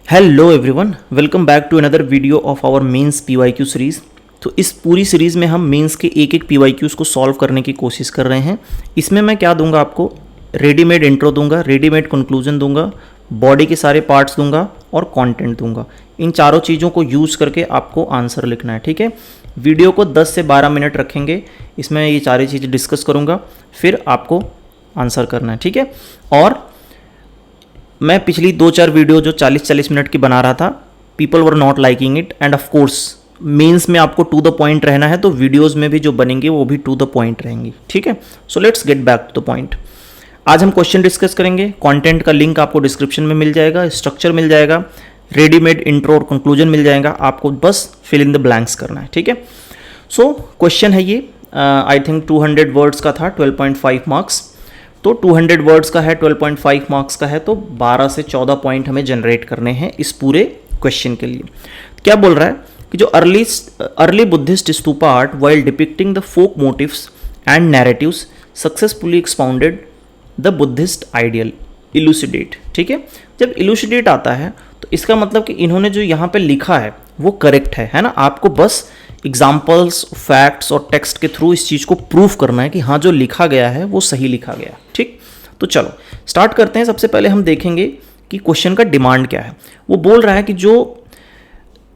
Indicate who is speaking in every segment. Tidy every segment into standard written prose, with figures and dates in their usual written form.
Speaker 1: Hello everyone, welcome back to another video of our mains PYQ series. तो इस पूरी series में हम मेंस के एक एक पीवाईक्यूज़ को सॉल्व करने की कोशिश कर रहे हैं। इसमें मैं क्या दूंगा आपको, रेडीमेड इंट्रो दूंगा, रेडीमेड कंक्लूजन दूंगा, बॉडी के सारे पार्ट्स दूंगा और कंटेंट दूंगा। इन चारों चीज़ों को यूज़ करके आपको आंसर लिखना है, ठीक है। वीडियो को 10 से 12 मिनट रखेंगे, इसमें ये सारी चीज़ें डिस्कस करूँगा, फिर आपको आंसर करना है, ठीक है। और मैं पिछली 2-4 वीडियो जो 40-40 मिनट की बना रहा था, people were not liking it, and of course mains में आपको टू द पॉइंट रहना है, तो वीडियोस में भी जो बनेंगे वो भी टू द पॉइंट रहेंगी, ठीक है। So let's get back to the point. आज हम क्वेश्चन डिस्कस करेंगे। कंटेंट का लिंक आपको डिस्क्रिप्शन में मिल जाएगा, स्ट्रक्चर मिल जाएगा, रेडीमेड इंट्रो और कंक्लूजन मिल जाएगा, आपको बस फिल इन द ब्लैंक्स करना है, ठीक है। सो क्वेश्चन है ये, आई थिंक 200 वर्ड्स का था, 12.5 मार्क्स। तो 200 वर्ड्स का है, 12.5 मार्क्स का है, तो 12 से 14 पॉइंट हमें जनरेट करने हैं इस पूरे क्वेश्चन के लिए। क्या बोल रहा है कि जो early Buddhist stupa art while depicting the folk motifs and narratives successfully expounded the Buddhist ideal elucidate, ठीक है। जब इलूसिडेट आता है तो इसका मतलब कि इन्होंने जो यहाँ पे लिखा है वो करेक्ट है ना। आपको बस एग्जाम्पल्स, फैक्ट्स और टेक्स्ट के थ्रू इस चीज़ को प्रूफ करना है कि हाँ जो लिखा गया है वो सही लिखा गया है, ठीक। तो चलो स्टार्ट करते हैं। सबसे पहले हम देखेंगे कि क्वेश्चन का डिमांड क्या है। वो बोल रहा है कि जो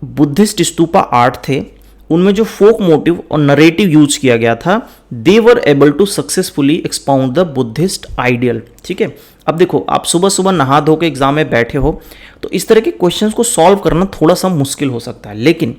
Speaker 1: बुद्धिस्ट स्तूपा आर्ट थे उनमें जो फोक मोटिव और नरेटिव यूज किया गया था, they were able to successfully expound the Buddhist ideal, ठीक है। अब देखो, आप सुबह सुबह नहा धो के एग्जाम में बैठे हो तो इस तरह के क्वेश्चंस को सॉल्व करना थोड़ा सा मुश्किल हो सकता है, लेकिन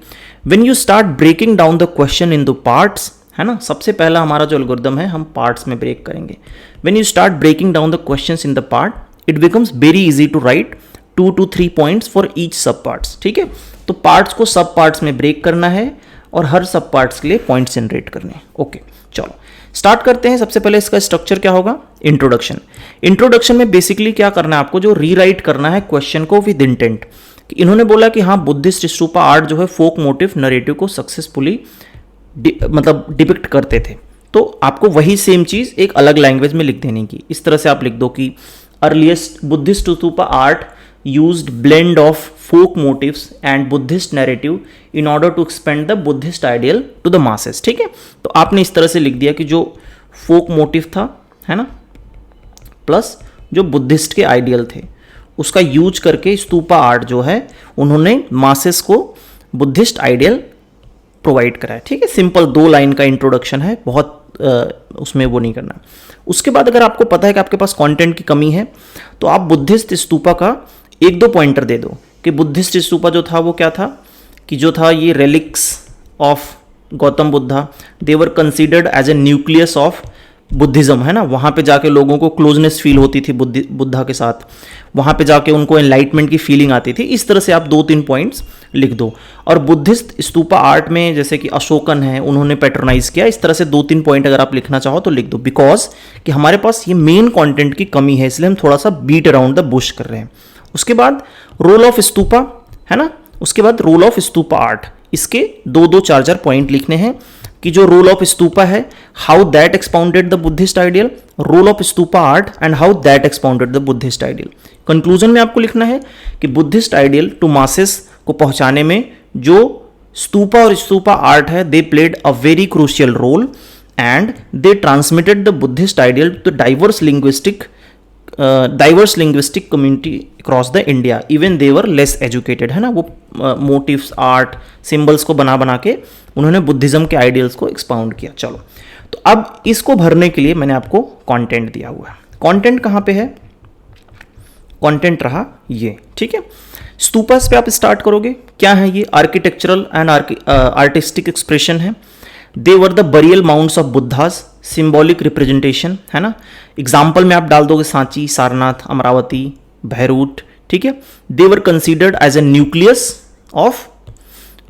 Speaker 1: when you start breaking down the question in the parts, है ना, सबसे पहला हमारा जो एल्गोरिथम है हम पार्ट्स में ब्रेक करेंगे। When you start breaking down the questions in the part, it becomes very easy to write 2 to 3 points for each sub parts, ठीक है। तो पार्ट्स को सब पार्ट्स में ब्रेक करना है और हर सब पार्ट्स के लिए पॉइंट्स जनरेट करने हैं। ओके, चलो स्टार्ट करते हैं। सबसे पहले इसका स्ट्रक्चर क्या होगा, इंट्रोडक्शन। इंट्रोडक्शन में बेसिकली क्या करना है आपको, जो रीराइट करना है क्वेश्चन को विद इंटेंट। कि इन्होंने बोला कि हाँ बुद्धिस्ट स्तूपा आर्ट जो है फोक मोटिव नरेटिव को सक्सेसफुली मतलब डिपिक्ट करते थे, तो आपको वही सेम चीज एक अलग लैंग्वेज में लिख देने की। इस तरह से आप लिख दो कि earliest Buddhist stupa art used blend of folk motifs and Buddhist narrative in order to expand the Buddhist ideal to the masses, ठीक है। तो आपने इस तरह से लिख दिया कि जो फोक मोटिव था, है ना, प्लस जो बुद्धिस्ट के आइडियल थे उसका यूज करके स्तूपा आर्ट जो है उन्होंने मासेस को बुद्धिस्ट आइडियल प्रोवाइड करा है, ठीक है। सिंपल 2 लाइन का इंट्रोडक्शन है, बहुत उसमें वो नहीं करना। उसके बाद अगर आपको पता है कि आपके पास कंटेंट की कमी है तो आप बुद्धिस्ट स्तूपा का 1-2 पॉइंटर दे दो कि बुद्धिस्ट स्तूपा जो था वो क्या था, कि जो था ये relics of Gautam Buddha, they were considered as a nucleus of Buddhism, है ना। वहाँ पे जाके लोगों को क्लोजनेस फील होती थी बुद्धा के साथ, वहाँ पे जाके उनको एनलाइटमेंट की फीलिंग आती थी। इस तरह से आप 2-3 पॉइंट्स लिख दो। और बुद्धिस्ट स्तूपा आर्ट में जैसे कि अशोकन है, उन्होंने पैट्रोनाइज किया, इस तरह से 2-3 पॉइंट अगर आप लिखना चाहो तो लिख दो, बिकॉज कि हमारे पास ये मेन कंटेंट की कमी है, इसलिए हम थोड़ा सा बीट अराउंड द बुश कर रहे हैं। उसके बाद रोल ऑफ स्तूपा, है ना, उसके बाद रोल ऑफ स्तूपा आर्ट, इसके 2-2, 4-4 पॉइंट लिखने हैं कि जो रोल ऑफ स्तूपा है, how that expounded the Buddhist ideal, role of stupa art and how that expounded the Buddhist ideal. Conclusion में आपको लिखना है कि बुद्धिस्ट आइडियल टू मासेस को पहुंचाने में जो स्तूपा और स्तूपा आर्ट है, they played a very crucial role and they transmitted the Buddhist ideal to diverse linguistic community across the India, even they were less educated, है ना। वो मोटिव्स, आर्ट, सिंबल्स को बना बना के उन्होंने बुद्धिज्म के आइडियल्स को एक्सपाउंड किया। चलो, तो अब इसको भरने के लिए मैंने आपको कंटेंट दिया हुआ है। कंटेंट कहाँ पे है, कंटेंट रहा ये, ठीक है। स्तूपास पे आप स्टार्ट करोगे, क्या है ये, आर्किटेक्चरल एंड आर्टिस्टिक एक्सप्रेशन है। They were the burial mounds of Buddhas, symbolic representation, है ना। एग्जाम्पल में आप डाल दोगे सांची, सारनाथ, अमरावती, भैरूट, ठीक है। They were considered as a nucleus of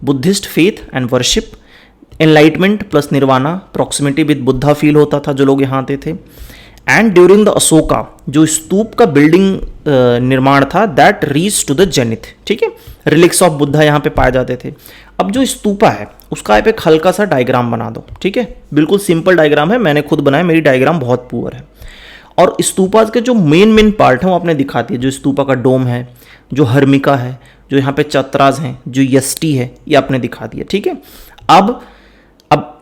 Speaker 1: Buddhist faith and worship, enlightenment plus nirvana, proximity with Buddha फील होता था जो लोग यहाँ आते थे। एंड ड्यूरिंग द अशोका, जो स्तूप का बिल्डिंग निर्माण था, that reach to the zenith, ठीक है। रिलिक्स ऑफ बुद्धा यहाँ पे पाए जाते थे। अब जो स्तूपा है उसका आप एक हल्का सा डायग्राम बना दो, ठीक है। बिल्कुल सिंपल डायग्राम है, मैंने खुद बनाया, मेरी डायग्राम बहुत पुअर है। और स्तूपा के जो मेन पार्ट है वो आपने दिखा दिया, जो स्तूपा का डोम है, जो हर्मिका है, जो यहाँ पे चतराज हैं, जो यष्टि है, ये आपने दिखा दिया। ठीक है, अब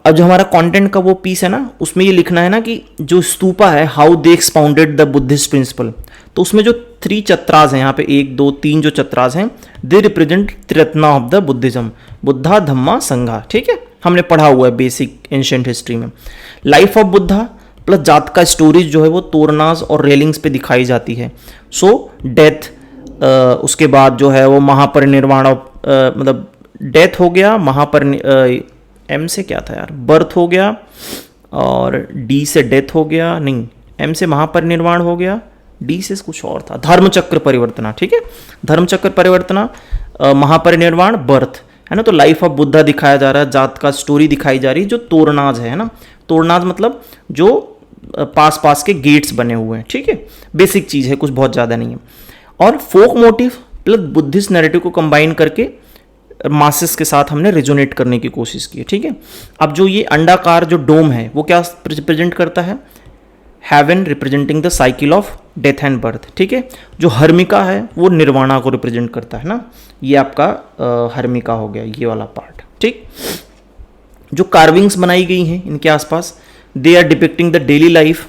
Speaker 1: जो हमारा कंटेंट का वो पीस है ना, उसमें ये लिखना है ना कि जो स्तूपा है, how they expounded the Buddhist principle. तो उसमें जो 3 चतराज हैं, यहाँ पे 1 2 3 जो चतराज हैं, they represent Triratna of the Buddhism, Buddha Dhamma Sangha. ठीक है, हमने पढ़ा हुआ है बेसिक एंशिएंट हिस्ट्री में। लाइफ ऑफ बुद्धा प्लस जात का स्टोरीज जो है वो तोरनाज और रेलिंग्स पे दिखाई जाती है। सो डेथ, उसके बाद जो है वो महापरिनिर्वाण मतलब डेथ हो गया, एम से क्या था यार, बर्थ हो गया, और डी से डेथ हो गया, नहीं एम से महापरिनिर्वाण हो गया, डी से कुछ और था, धर्मचक्र परिवर्तना। ठीक है, धर्मचक्र परिवर्तना, महापरिनिर्वाण, बर्थ, है ना। तो लाइफ ऑफ बुद्धा दिखाया जा रहा है, जात का स्टोरी दिखाई जा रही है, जो तोरनाज है ना। तोरनाज मतलब जो पास पास के गेट्स बने हुए हैं। ठीक है, बेसिक चीज़ है, कुछ बहुत ज़्यादा नहीं है। और फोक मोटिव प्लस बुद्धिस्ट नैरेटिव को कंबाइन करके मासेस के साथ हमने रिजोनेट करने की कोशिश की है। ठीक है, अब जो ये अंडाकार जो डोम है वो क्या रिप्रेजेंट करता है, heaven representing the cycle of death and birth. ठीक है, जो हर्मिका है वो निर्वाणा को रिप्रेजेंट करता है ना, ये आपका हर्मिका हो गया, ये वाला पार्ट। ठीक, जो कार्विंग्स बनाई गई हैं इनके आसपास, they are depicting the daily life,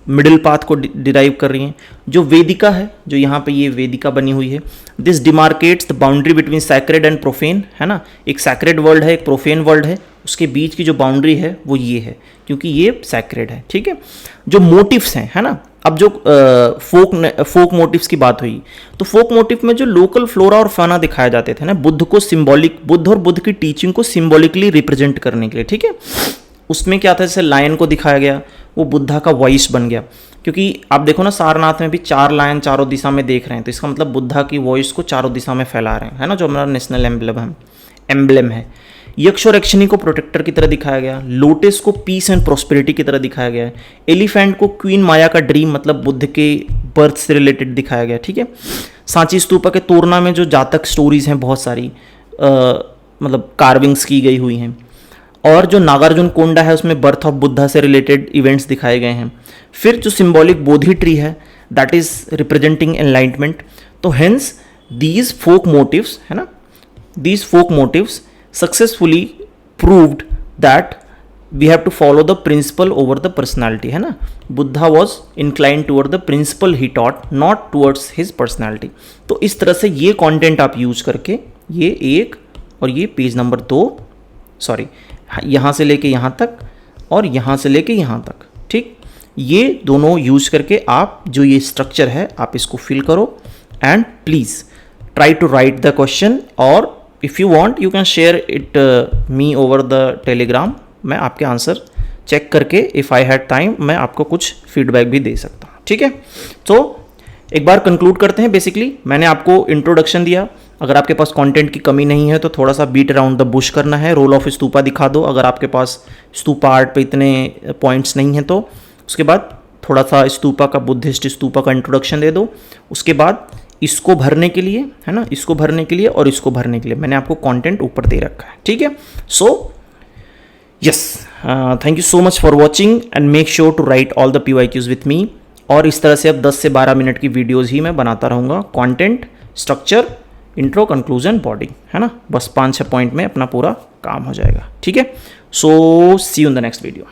Speaker 1: middle path को डिराइव कर रही हैं। जो वेदिका है, जो यहाँ पे ये वेदिका बनी हुई है, this demarcates the boundary between sacred and profane, है ना। एक सैक्रेड वर्ल्ड है, एक प्रोफेन वर्ल्ड है, उसके बीच की जो बाउंड्री है वो ये है, क्योंकि ये सैक्रेड है। ठीक है, जो मोटिव्स हैं, है ना। अब जो फोक मोटिव्स की बात हुई, तो फोक मोटिव में जो लोकल फ्लोरा और फाना दिखाए जाते थे ना, बुद्ध को सिंबॉलिक, बुद्ध और बुद्ध की टीचिंग को सिंबॉलिकली रिप्रेजेंट करने के लिए। ठीक है, उसमें क्या था, जैसे लायन को दिखाया गया, वो बुद्धा का वॉइस बन गया, क्योंकि आप देखो ना सारनाथ में भी 4 लायन चारों दिशा में देख रहे हैं, तो इसका मतलब बुद्धा की वॉइस को चारों दिशा में फैला रहे हैं, है ना, जो हमारा नेशनल एम्बलम है। यक्ष और यक्षिणी को प्रोटेक्टर की तरह दिखाया गया, लोटस को पीस एंड प्रोस्पेरिटी की तरह दिखाया गया है, एलिफेंट को क्वीन माया का ड्रीम मतलब बुद्ध के बर्थ से रिलेटेड दिखाया गया। ठीक है, सांची स्तूपा के तोरना में जो जातक स्टोरीज हैं बहुत सारी, मतलब कार्विंग्स की गई हुई हैं, और जो नागार्जुन कोंडा है उसमें बर्थ ऑफ बुद्धा से रिलेटेड इवेंट्स दिखाए गए हैं। फिर जो सिंबॉलिक बोधि ट्री है, दैट इज रिप्रेजेंटिंग एनलाइटमेंट। तो हेंस दीज फोक मोटिव्स, है ना, these folk motifs successfully proved that we have to follow the principle over the personality, है ना। Buddha was incline toward the principle he taught, not towards his personality. तो इस तरह से ये कॉन्टेंट आप यूज करके, ये 1 और ये पेज नंबर 2, सॉरी यहाँ से लेके यहाँ तक और यहाँ से लेके यहाँ तक, ठीक, ये दोनों यूज करके आप जो ये स्ट्रक्चर है आप इसको फिल करो, and please try to write the question, और if you want you can share it me over the Telegram. मैं आपके आंसर चेक करके इफ़ आई हैड टाइम मैं आपको कुछ फीडबैक भी दे सकता हूँ। ठीक है, तो एक बार कंक्लूड करते हैं। बेसिकली मैंने आपको इंट्रोडक्शन दिया, अगर आपके पास कंटेंट की कमी नहीं है तो थोड़ा सा बीट अराउंड द बुश करना है, रोल ऑफ स्तूपा दिखा दो, अगर आपके पास स्तूपा आर्ट पे इतने पॉइंट्स नहीं हैं तो उसके बाद थोड़ा सा स्तूपा का, बुद्धिस्ट स्तूपा का इंट्रोडक्शन दे दो। उसके बाद इसको भरने के लिए, है ना, इसको भरने के लिए और इसको भरने के लिए मैंने आपको कंटेंट ऊपर दे रखा है। ठीक है, so yes, thank you so much for watching and make sure to write all the PYQs with me. और इस तरह से अब 10 से 12 मिनट की वीडियोज़ ही मैं बनाता रहूँगा, content, structure, intro, conclusion, body, है ना, बस 5-6 पॉइंट में अपना पूरा काम हो जाएगा। ठीक है, so see you in the next video.